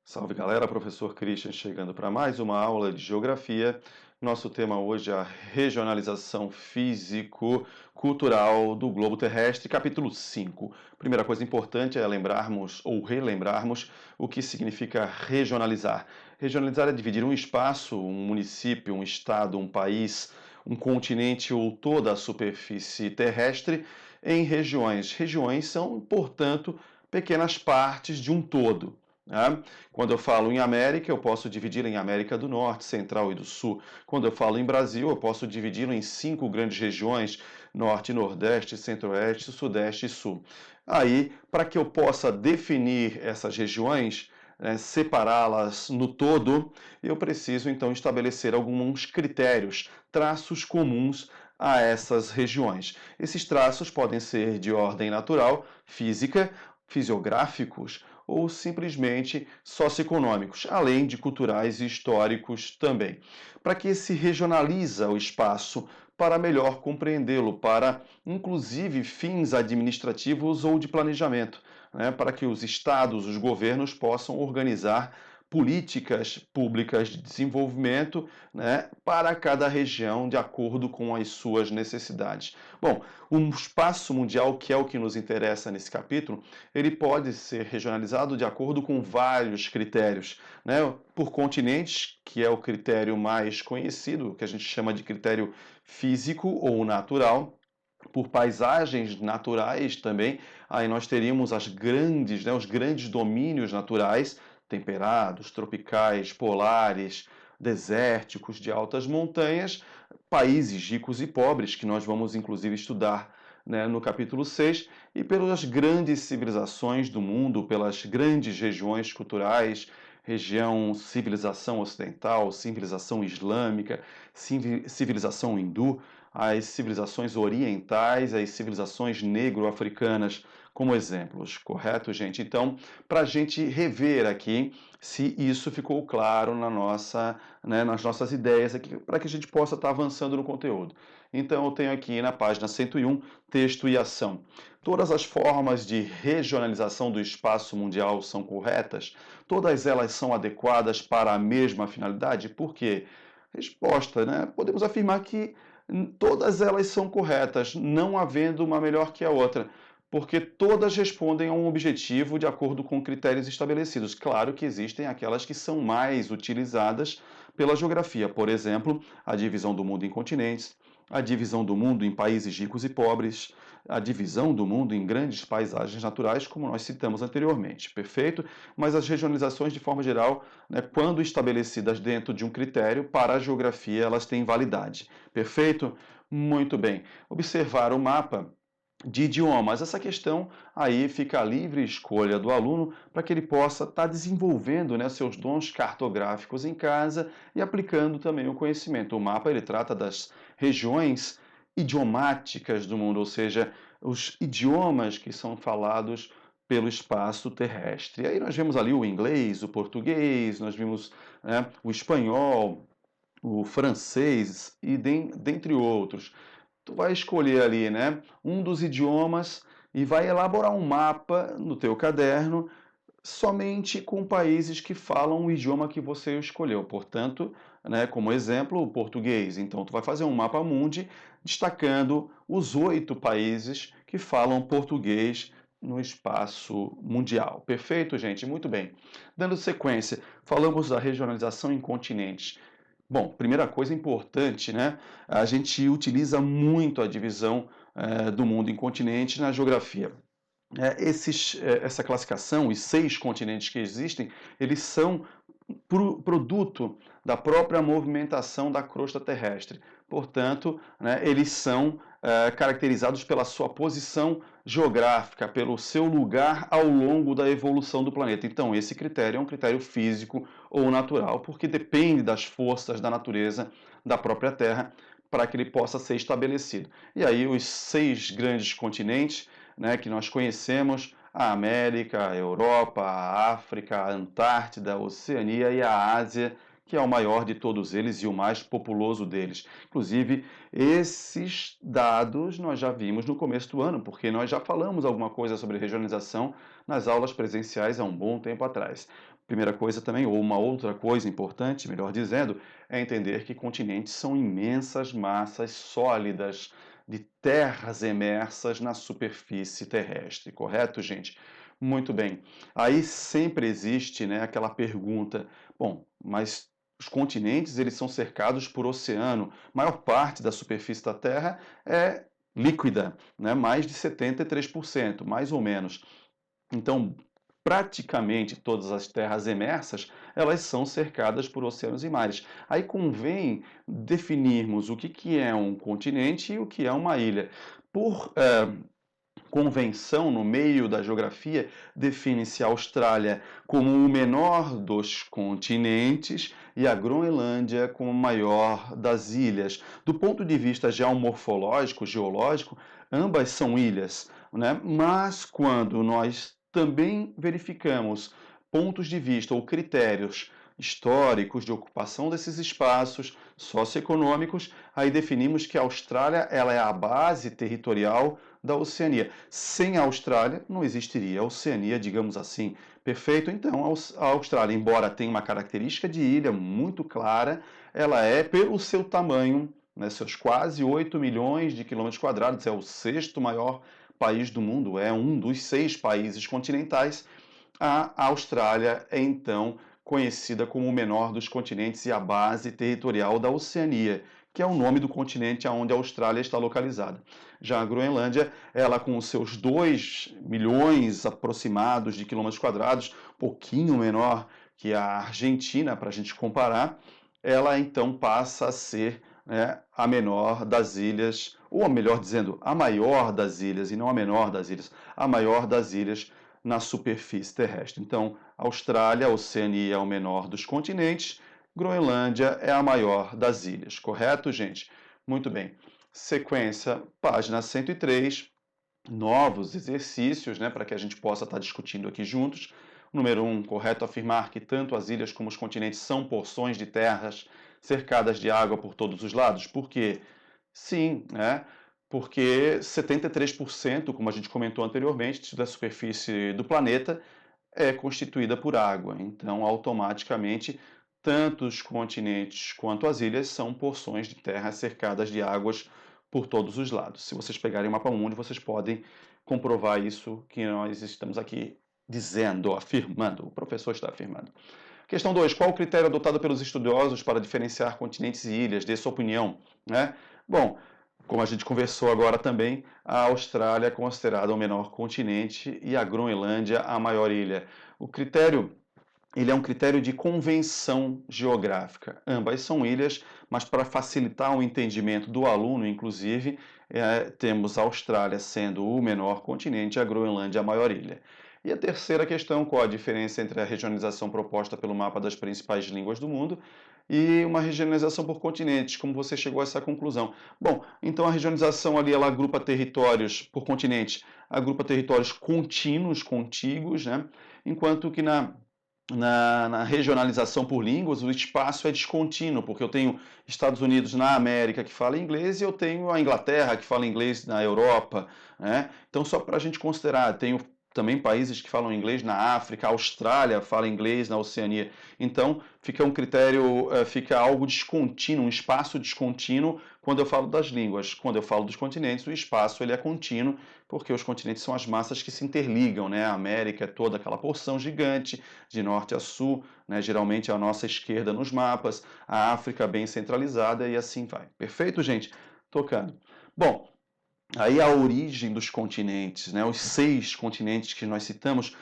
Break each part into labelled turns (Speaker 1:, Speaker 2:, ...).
Speaker 1: Salve galera, professor Christian chegando para mais uma aula de geografia. Nosso tema hoje é a regionalização físico-cultural do globo terrestre, capítulo 5. Primeira coisa importante é lembrarmos ou relembrarmos o que significa regionalizar. Regionalizar é dividir um espaço, um município, um estado, um país, um continente ou toda a superfície terrestre em regiões. Regiões são, portanto, pequenas partes de um todo, né? Quando eu falo em América, eu posso dividi-la em América do Norte, Central e do Sul. Quando eu falo em Brasil, eu posso dividi-lo em 5 grandes regiões: Norte, Nordeste, Centro-Oeste, Sudeste e Sul. Aí, para que eu possa definir essas regiões, separá-las no todo, eu preciso então estabelecer alguns critérios, traços comuns a essas regiões. Esses traços podem ser de ordem natural, física, fisiográficos ou simplesmente socioeconômicos, além de culturais e históricos também. Para que se regionaliza o espaço para melhor compreendê-lo, para inclusive fins administrativos ou de planejamento, né, para que os estados, os governos possam organizar políticas públicas de desenvolvimento, né, para cada região de acordo com as suas necessidades. Bom, o espaço mundial, que é o que nos interessa nesse capítulo, ele pode ser regionalizado de acordo com vários critérios, né? Por continentes, que é o critério mais conhecido, que a gente chama de critério físico ou natural, por paisagens naturais também, aí nós teríamos as grandes, né, os grandes domínios naturais, temperados, tropicais, polares, desérticos, de altas montanhas, países ricos e pobres, que nós vamos inclusive estudar, né, no capítulo 6, e pelas grandes civilizações do mundo, pelas grandes regiões culturais, região civilização ocidental, civilização islâmica, civilização hindu, as civilizações orientais, as civilizações negro-africanas como exemplos, correto, gente? Então, para a gente rever aqui se isso ficou claro nas nossas ideias aqui, para que a gente possa estar avançando no conteúdo. Então, eu tenho aqui na página 101, texto e ação. Todas as formas de regionalização do espaço mundial são corretas? Todas elas são adequadas para a mesma finalidade? Por quê? Resposta, né? Podemos afirmar que todas elas são corretas, não havendo uma melhor que a outra, porque todas respondem a um objetivo de acordo com critérios estabelecidos. Claro que existem aquelas que são mais utilizadas pela geografia, por exemplo, a divisão do mundo em continentes, a divisão do mundo em países ricos e pobres, a divisão do mundo em grandes paisagens naturais, como nós citamos anteriormente, perfeito? Mas as regionalizações, de forma geral, né, quando estabelecidas dentro de um critério, para a geografia elas têm validade, perfeito? Muito bem. Observar o mapa de idiomas. Essa questão aí fica a livre escolha do aluno para que ele possa estar desenvolvendo, né, seus dons cartográficos em casa e aplicando também o conhecimento. O mapa ele trata das regiões idiomáticas do mundo, ou seja, os idiomas que são falados pelo espaço terrestre. E aí nós vemos ali o inglês, o português, nós vimos, né, o espanhol, o francês e dentre outros. Tu vai escolher ali, né, um dos idiomas e vai elaborar um mapa no teu caderno somente com países que falam o idioma que você escolheu. Portanto, né, como exemplo, o português. Então, tu vai fazer um mapa mundi destacando os 8 países que falam português no espaço mundial. Perfeito, gente? Muito bem. Dando sequência, falamos da regionalização em continentes. Bom, primeira coisa importante, né? A gente utiliza muito a divisão do mundo em continentes na geografia. Essa classificação, os 6 continentes que existem, eles são produto da própria movimentação da crosta terrestre. Portanto, né, eles são caracterizados pela sua posição geográfica, pelo seu lugar ao longo da evolução do planeta. Então, esse critério é um critério físico ou natural, porque depende das forças da natureza da própria Terra para que ele possa ser estabelecido. E aí, os 6 grandes continentes, né, que nós conhecemos, a América, a Europa, a África, a Antártida, a Oceania e a Ásia, que é o maior de todos eles e o mais populoso deles. Inclusive, esses dados nós já vimos no começo do ano, porque nós já falamos alguma coisa sobre regionalização nas aulas presenciais há um bom tempo atrás. Primeira coisa também, ou uma outra coisa importante, melhor dizendo, é entender que continentes são imensas massas sólidas de terras emersas na superfície terrestre, correto, gente? Muito bem. Aí sempre existe, né, aquela pergunta, bom, mas os continentes eles são cercados por oceano, maior parte da superfície da Terra é líquida, né? Mais de 73%, mais ou menos. Então, praticamente todas as terras emersas, elas são cercadas por oceanos e mares. Aí convém definirmos o que é um continente e o que é uma ilha. Por convenção, no meio da geografia, define-se a Austrália como o menor dos continentes e a Groenlândia como a maior das ilhas. Do ponto de vista geomorfológico, geológico, ambas são ilhas, né? Mas quando nós também verificamos pontos de vista ou critérios históricos de ocupação desses espaços socioeconômicos, aí definimos que a Austrália ela é a base territorial da Oceania. Sem a Austrália, não existiria a Oceania, digamos assim. Perfeito? Então, a Austrália, embora tenha uma característica de ilha muito clara, ela é, pelo seu tamanho, né, seus quase 8 milhões de quilômetros quadrados, é o sexto maior país do mundo, é um dos 6 países continentais. A Austrália é, então, conhecida como o menor dos continentes e a base territorial da Oceania, que é o nome do continente onde a Austrália está localizada. Já a Groenlândia, ela com os seus 2 milhões aproximados de quilômetros quadrados, pouquinho menor que a Argentina, para a gente comparar, ela então passa a ser, né, a menor das ilhas, ou melhor dizendo, a maior das ilhas, e não a menor das ilhas, a maior das ilhas na superfície terrestre. Então, Austrália, Oceania é o menor dos continentes, Groenlândia é a maior das ilhas, correto, gente? Muito bem. Sequência, página 103, novos exercícios, né, para que a gente possa estar discutindo aqui juntos. Número 1, correto afirmar que tanto as ilhas como os continentes são porções de terras cercadas de água por todos os lados? Por quê? Sim, né? Porque 73%, como a gente comentou anteriormente, da superfície do planeta é constituída por água. Então, automaticamente, tanto os continentes quanto as ilhas são porções de terra cercadas de águas por todos os lados. Se vocês pegarem o mapa mundi, vocês podem comprovar isso que nós estamos aqui dizendo, afirmando. O professor está afirmando. Questão 2. Qual o critério adotado pelos estudiosos para diferenciar continentes e ilhas? Dê sua opinião. Né? Bom, como a gente conversou agora também, a Austrália é considerada o menor continente e a Groenlândia a maior ilha. O critério, ele é um critério de convenção geográfica. Ambas são ilhas, mas para facilitar o entendimento do aluno, inclusive, temos a Austrália sendo o menor continente e a Groenlândia a maior ilha. E a terceira questão, qual a diferença entre a regionalização proposta pelo mapa das principais línguas do mundo e uma regionalização por continentes? Como você chegou a essa conclusão? Bom, então a regionalização ali, ela agrupa territórios por continente, agrupa territórios contínuos, contíguos, né? Enquanto que na regionalização por línguas, o espaço é descontínuo, porque eu tenho Estados Unidos na América que fala inglês e eu tenho a Inglaterra que fala inglês na Europa, né? Então, só para a gente considerar, tenho também países que falam inglês na África, a Austrália fala inglês na Oceania. Então, fica um critério, fica algo descontínuo, um espaço descontínuo quando eu falo das línguas. Quando eu falo dos continentes, o espaço ele é contínuo, porque os continentes são as massas que se interligam, né? A América é toda aquela porção gigante, de norte a sul, né? Geralmente a nossa esquerda nos mapas, a África bem centralizada e assim vai. Perfeito, gente? Tocando. Bom, aí a origem dos continentes, né? Os 6 continentes que nós citamos,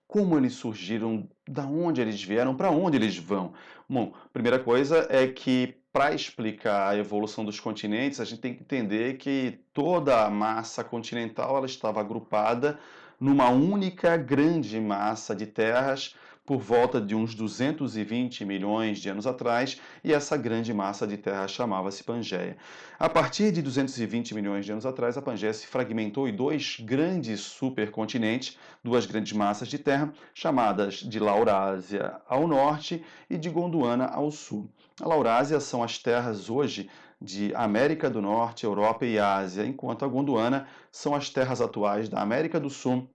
Speaker 1: como eles surgiram, da onde eles vieram, para onde eles vão? Bom, primeira coisa é que para explicar a evolução dos continentes, a gente tem que entender que toda a massa continental ela estava agrupada numa única grande massa de terras por volta de uns 220 milhões de anos atrás, e essa grande massa de terra chamava-se Pangeia. A partir de 220 milhões de anos atrás, a Pangeia se fragmentou em dois grandes supercontinentes, duas grandes massas de terra, chamadas de Laurásia ao norte e de Gondwana ao sul. A Laurásia são as terras hoje de América do Norte, Europa e Ásia, enquanto a Gondwana são as terras atuais da América do Sul,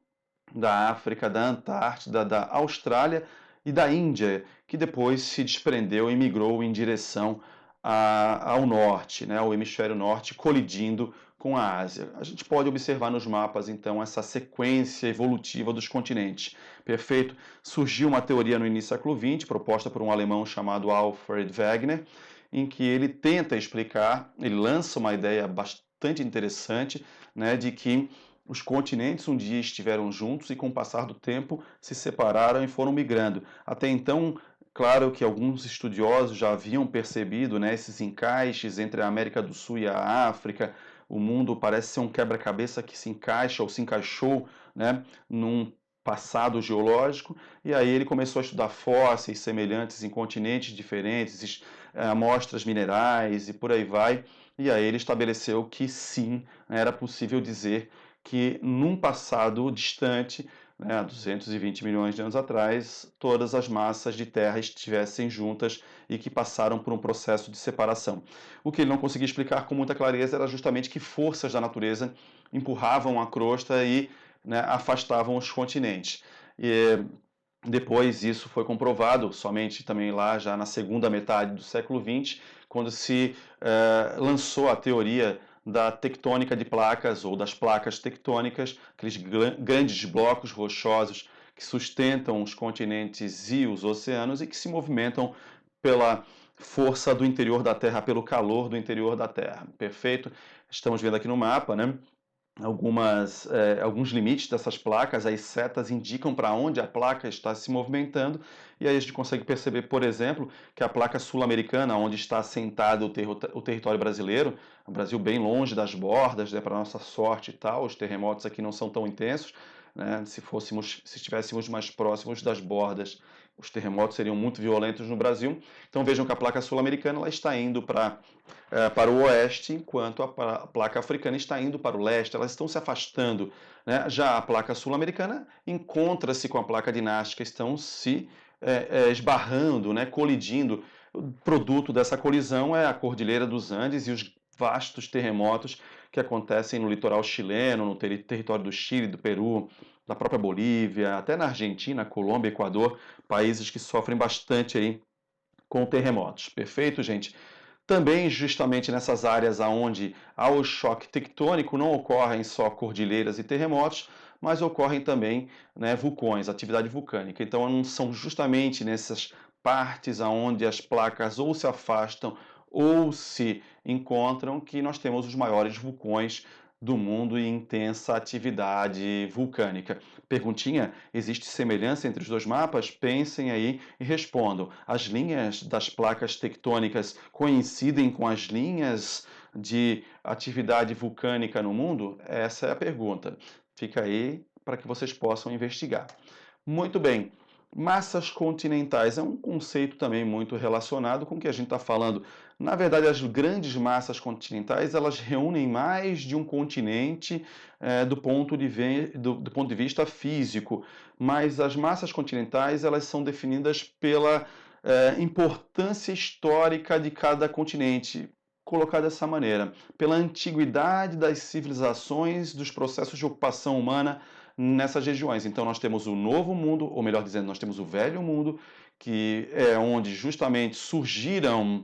Speaker 1: da África, da Antártida, da Austrália e da Índia, que depois se desprendeu e migrou em direção ao norte, né, ao hemisfério norte, colidindo com a Ásia. A gente pode observar nos mapas, então, essa sequência evolutiva dos continentes. Perfeito? Surgiu uma teoria no início do século XX, proposta por um alemão chamado Alfred Wegener, em que ele tenta explicar, ele lança uma ideia bastante interessante, né, de que os continentes um dia estiveram juntos e, com o passar do tempo, se separaram e foram migrando. Até então, claro que alguns estudiosos já haviam percebido, né, esses encaixes entre a América do Sul e a África. O mundo parece ser um quebra-cabeça que se encaixa ou se encaixou, né, num passado geológico, e aí ele começou a estudar fósseis semelhantes em continentes diferentes, amostras minerais e por aí vai, e aí ele estabeleceu que sim, era possível dizer que num passado distante, né, há 220 milhões de anos atrás, todas as massas de terra estivessem juntas e que passaram por um processo de separação. O que ele não conseguia explicar com muita clareza era justamente que forças da natureza empurravam a crosta e, né, afastavam os continentes. E depois isso foi comprovado somente também lá já na segunda metade do século XX, quando se lançou a teoria da tectônica de placas ou das placas tectônicas, aqueles grandes blocos rochosos que sustentam os continentes e os oceanos e que se movimentam pela força do interior da Terra, pelo calor do interior da Terra. Perfeito? Estamos vendo aqui no mapa, né? Alguns limites dessas placas, as setas indicam para onde a placa está se movimentando, e aí a gente consegue perceber, por exemplo, que a placa sul-americana, onde está assentado o território brasileiro, o Brasil bem longe das bordas, né, para nossa sorte e tal, os terremotos aqui não são tão intensos, né, se estivéssemos mais próximos das bordas, os terremotos seriam muito violentos no Brasil. Então vejam que a placa sul-americana ela está indo para o oeste, enquanto a placa africana está indo para o leste, elas estão se afastando, né? Já a placa sul-americana encontra-se com a placa dinástica, estão se esbarrando, né? Colidindo. O produto dessa colisão é a Cordilheira dos Andes e os vastos terremotos que acontecem no litoral chileno, no território do Chile, do Peru, da própria Bolívia, até na Argentina, Colômbia, Equador, países que sofrem bastante aí com terremotos. Perfeito, gente? Também justamente nessas áreas onde há o choque tectônico não ocorrem só cordilheiras e terremotos, mas ocorrem também, né, vulcões, atividade vulcânica. Então não são justamente nessas partes onde as placas ou se afastam ou se encontram que nós temos os maiores vulcões do mundo e intensa atividade vulcânica. Perguntinha: existe semelhança entre os dois mapas? Pensem aí e respondam. As linhas das placas tectônicas coincidem com as linhas de atividade vulcânica no mundo? Essa é a pergunta. Fica aí para que vocês possam investigar. Muito bem. Massas continentais é um conceito também muito relacionado com o que a gente está falando. Na verdade, as grandes massas continentais elas reúnem mais de um continente do ponto de vista físico, mas as massas continentais elas são definidas pela importância histórica de cada continente. Colocar dessa maneira, pela antiguidade das civilizações, dos processos de ocupação humana nessas regiões. Então nós temos o Novo Mundo, ou melhor dizendo, nós temos o Velho Mundo, que é onde justamente surgiram,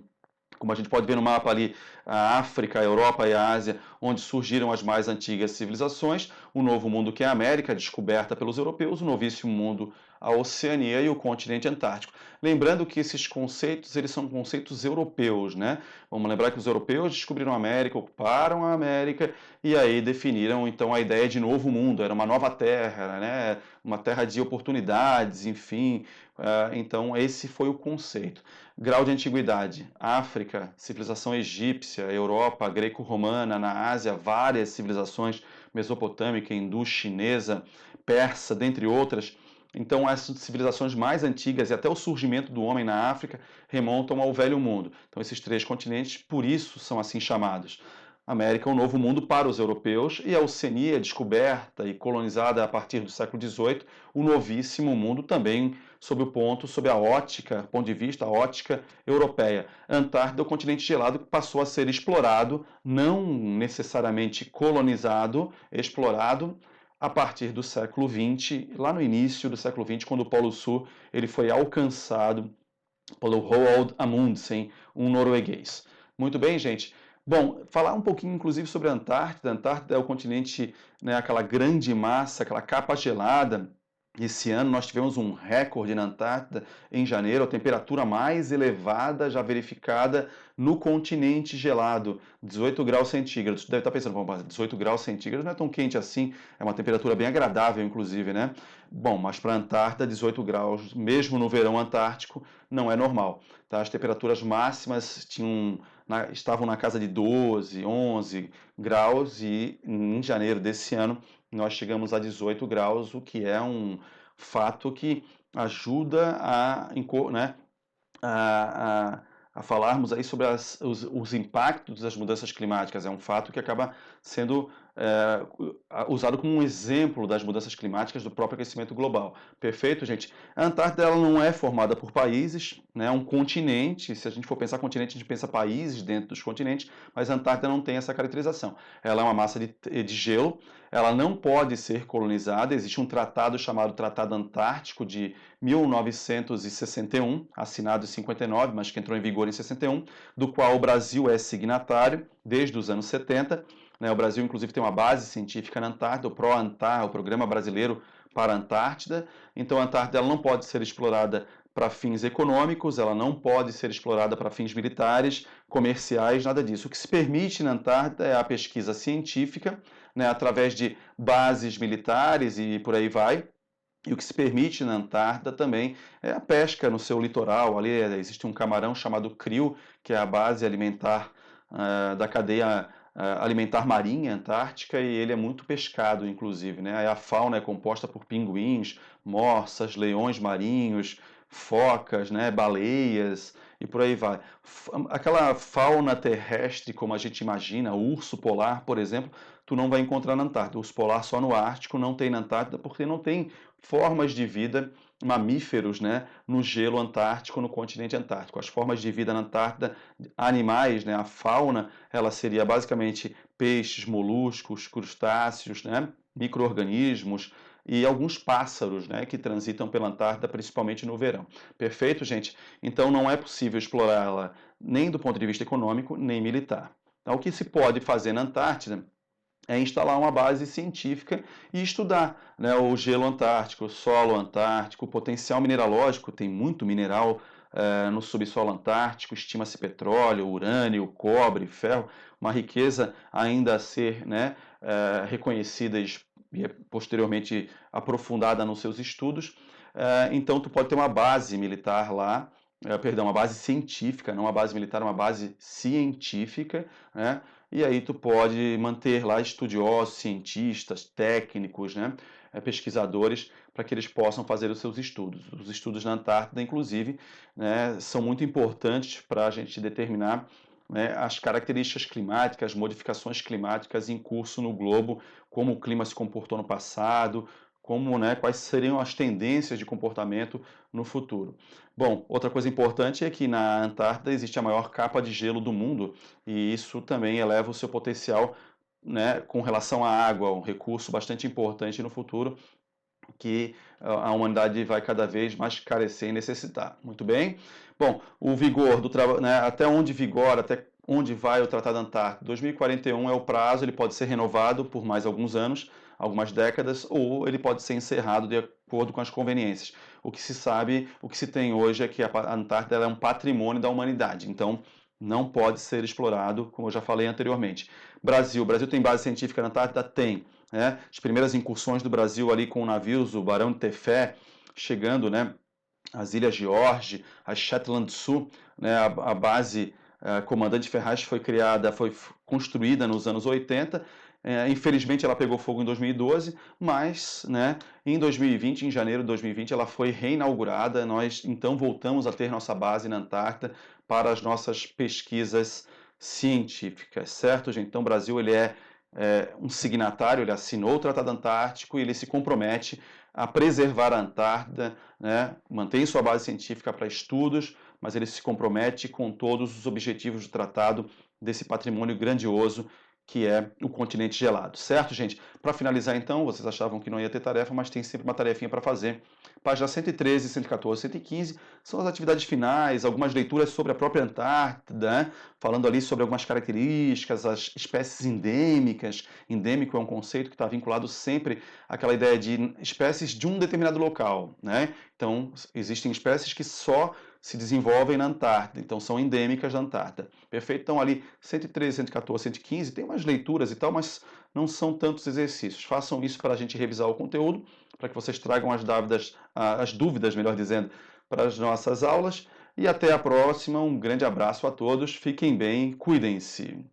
Speaker 1: como a gente pode ver no mapa ali, a África, a Europa e a Ásia, onde surgiram as mais antigas civilizações, o Novo Mundo, que é a América, descoberta pelos europeus, o Novíssimo Mundo, a Oceania e o continente antártico. Lembrando que esses conceitos, eles são conceitos europeus, né? Vamos lembrar que os europeus descobriram a América, ocuparam a América e aí definiram então a ideia de novo mundo, era uma nova terra, né? Uma terra de oportunidades, enfim. Então esse foi o conceito. Grau de antiguidade: África, civilização egípcia, Europa, greco-romana, na Ásia, várias civilizações, mesopotâmica, hindu, chinesa, persa, dentre outras. Então, as civilizações mais antigas e até o surgimento do homem na África remontam ao Velho Mundo. Então, esses 3 continentes, por isso, são assim chamados. América é o Novo Mundo para os europeus e a Oceania, descoberta e colonizada a partir do século XVIII, o Novíssimo Mundo também sob a ótica, ponto de vista, a ótica europeia. A Antártida é o continente gelado que passou a ser explorado, não necessariamente colonizado, explorado a partir do século XX, lá no início do século XX, quando o Polo Sul ele foi alcançado pelo Roald Amundsen, um norueguês. Muito bem, gente. Bom, falar um pouquinho, inclusive, sobre a Antártida. A Antártida é o continente, né, aquela grande massa, aquela capa gelada. Esse ano nós tivemos um recorde na Antártida, em janeiro, a temperatura mais elevada já verificada no continente gelado, 18 graus centígrados. Você deve estar pensando, 18 graus centígrados não é tão quente assim, é uma temperatura bem agradável, inclusive, né? Bom, mas para a Antártida, 18 graus, mesmo no verão antártico, não é normal. Tá? As temperaturas máximas estavam na casa de 12, 11 graus e em janeiro desse ano nós chegamos a 18 graus, o que é um fato que ajuda né, a, a, a falarmos aí sobre os impactos das mudanças climáticas. É um fato que acaba sendo usado como um exemplo das mudanças climáticas do próprio aquecimento global. Perfeito, gente? A Antártida ela não é formada por países, né? É um continente. Se a gente for pensar continente, a gente pensa países dentro dos continentes, mas a Antártida não tem essa caracterização. Ela é uma massa de gelo, ela não pode ser colonizada. Existe um tratado chamado Tratado Antártico de 1961, assinado em 59, mas que entrou em vigor em 61, do qual o Brasil é signatário desde os anos 70. O Brasil, inclusive, tem uma base científica na Antártida, o PROANTAR, o Programa Brasileiro para a Antártida. Então, a Antártida ela não pode ser explorada para fins econômicos, ela não pode ser explorada para fins militares, comerciais, nada disso. O que se permite na Antártida é a pesquisa científica, né, através de bases militares e por aí vai. E o que se permite na Antártida também é a pesca no seu litoral. Ali existe um camarão chamado krill, que é a base alimentar da cadeia alimentar marinha antártica, e ele é muito pescado, inclusive. Né? A fauna é composta por pinguins, morsas, leões marinhos, focas, né? Baleias e por aí vai. Aquela fauna terrestre, como a gente imagina, o urso polar, por exemplo, tu não vai encontrar na Antártida. O urso polar só no Ártico, não tem na Antártida, porque não tem formas de vida, mamíferos, né, no gelo antártico, no continente antártico. As formas de vida na Antártida, animais, né, a fauna, ela seria basicamente peixes, moluscos, crustáceos, né, micro-organismos e alguns pássaros, né, que transitam pela Antártida, principalmente no verão. Perfeito, gente? Então não é possível explorá-la nem do ponto de vista econômico, nem militar. Então, o que se pode fazer na Antártida é instalar uma base científica e estudar, né, o gelo antártico, o solo antártico, o potencial mineralógico, tem muito mineral no subsolo antártico, estima-se petróleo, urânio, cobre, ferro, uma riqueza ainda a ser, né, reconhecida e posteriormente aprofundada nos seus estudos. Então, tu pode ter uma base militar lá, perdão, uma base científica, não uma base militar, uma base científica, né? E aí tu pode manter lá estudiosos, cientistas, técnicos, né, pesquisadores, para que eles possam fazer os seus estudos. Os estudos na Antártida, inclusive, né, são muito importantes para a gente determinar, né, as características climáticas, as modificações climáticas em curso no globo, como o clima se comportou no passado, como, né, quais seriam as tendências de comportamento no futuro. Bom, outra coisa importante é que na Antártida existe a maior capa de gelo do mundo, e isso também eleva o seu potencial, né, com relação à água, um recurso bastante importante no futuro que a humanidade vai cada vez mais carecer e necessitar. Muito bem? Bom, o vigor do trabalho, né, até onde vigora, até onde vai o Tratado Antártico? 2041 é o prazo, ele pode ser renovado por mais alguns anos, algumas décadas, ou ele pode ser encerrado de acordo com as conveniências. O que se sabe, o que se tem hoje é que a Antártida é um patrimônio da humanidade, então não pode ser explorado, como eu já falei anteriormente. Brasil. O Brasil tem base científica na Antártida? Tem. Né? As primeiras incursões do Brasil ali com navios, o Barão de Tefé, chegando, né, às Ilhas George, as Shetland do Sul, né, a base Comandante Ferraz foi construída nos anos 80, Infelizmente ela pegou fogo em 2012, mas, né, em 2020, em janeiro de 2020, ela foi reinaugurada. Nós então voltamos a ter nossa base na Antártida para as nossas pesquisas científicas, certo, gente? Então o Brasil ele é um signatário, ele assinou o Tratado Antártico e ele se compromete a preservar a Antártida, né, mantém sua base científica para estudos, mas ele se compromete com todos os objetivos do tratado desse patrimônio grandioso que é o continente gelado, certo, gente? Para finalizar, então, vocês achavam que não ia ter tarefa, mas tem sempre uma tarefinha para fazer. Página 113, 114, 115 são as atividades finais, algumas leituras sobre a própria Antártida, né? Falando ali sobre algumas características, as espécies endêmicas. Endêmico é um conceito que está vinculado sempre àquela ideia de espécies de um determinado local, né? Então, existem espécies que só se desenvolvem na Antártida, então são endêmicas da Antártida. Perfeito? Então ali 113, 114, 115 tem umas leituras e tal, mas não são tantos exercícios. Façam isso para a gente revisar o conteúdo, para que vocês tragam as dúvidas, melhor dizendo, para as nossas aulas. E até a próxima. Um grande abraço a todos. Fiquem bem, cuidem-se.